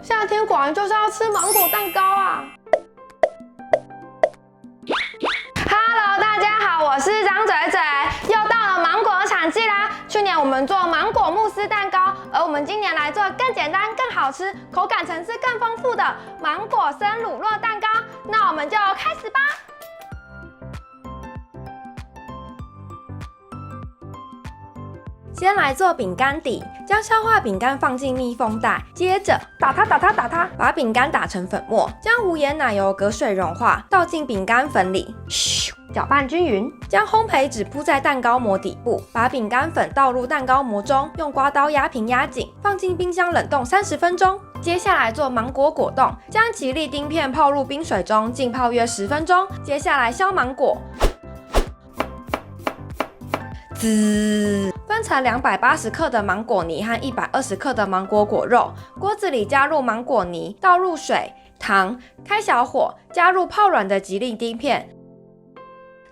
夏天果然就是要吃芒果蛋糕啊 ！Hello， 大家好，我是张嘴嘴，又到了芒果的产季啦。去年我们做芒果慕斯蛋糕，而我们今年来做更简单、更好吃、口感层次更丰富的芒果生乳酪蛋糕。那我们就开始吧。 先来做饼干底，将消化饼干放进密封袋，接着打它，把饼干打成粉末，将无盐奶油隔水融化，倒进饼干粉里，咻，搅拌均匀，将烘焙纸铺在蛋糕模底部，把饼干粉倒入蛋糕模中，用刮刀压平压紧，放进冰箱冷冻30分钟。接下来做芒果果冻，将吉利丁片泡入冰水中，浸泡约10分钟。接下来削芒果。 分成280克的芒果泥和120克的芒果果肉，锅子里加入芒果泥，倒入水、糖，开小火，加入泡软的吉利丁片，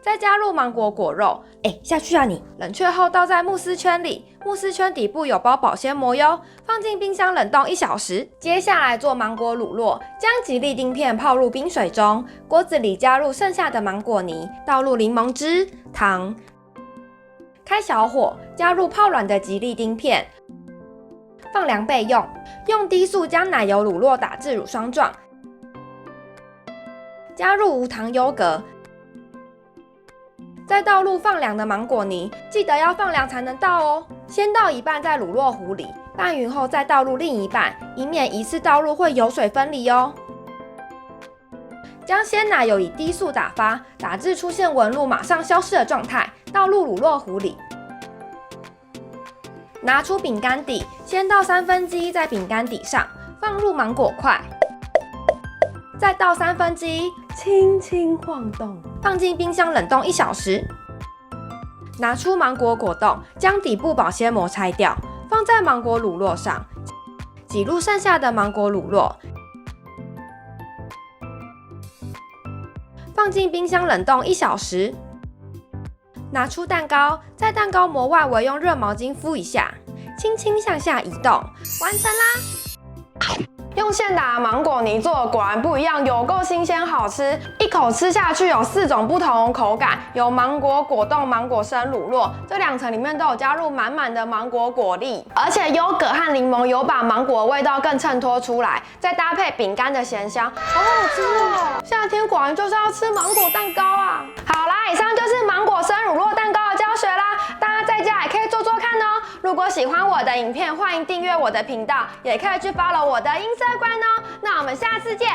再加入芒果果肉，下去啊你！冷却后倒在慕斯圈里，慕斯圈底部有包保鲜膜哟，放进冰箱冷冻1小时。接下来做芒果乳酪，将吉利丁片泡入冰水中，锅子里加入剩下的芒果泥，倒入柠檬汁、糖。 开小火，加入泡软的吉利丁片，放凉备用。用低速将奶油乳酪打至乳霜状，加入无糖优格，再倒入放凉的芒果泥，记得要放凉才能倒哦。先倒一半在乳酪壶里，拌匀后再倒入另一半，以免一次倒入会油水分离哦。 将鲜奶油以低速打发，打至出现纹路马上消失的状态，倒入乳酪壶里。拿出饼干底，先倒1/3在饼干底上，放入芒果块，再倒1/3，轻轻晃动，放进冰箱冷冻1小时。拿出芒果果冻，将底部保鲜膜拆掉，放在芒果乳酪上，挤入剩下的芒果乳酪。 放进冰箱冷冻1小时。拿出蛋糕，在蛋糕膜外围用热毛巾敷一下，轻轻向下移动，完成啦！用现打的芒果泥做的果然不一样，有够新鲜好吃！一口吃下去有4种不同的口感，有芒果果冻、芒果生乳酪，这2层里面都有加入满满的芒果果粒，而且优格和柠檬有把芒果的味道更衬托出来，再搭配饼干的咸香，好好吃哦！夏天果然就是要吃芒果蛋糕啊！好啦，以上就是芒果生乳酪蛋糕的教学啦，大家在家也可以做做看哦。如果喜欢我的影片，欢迎订阅我的频道，也可以去 follow 我的Instagram哦。那我们下次见。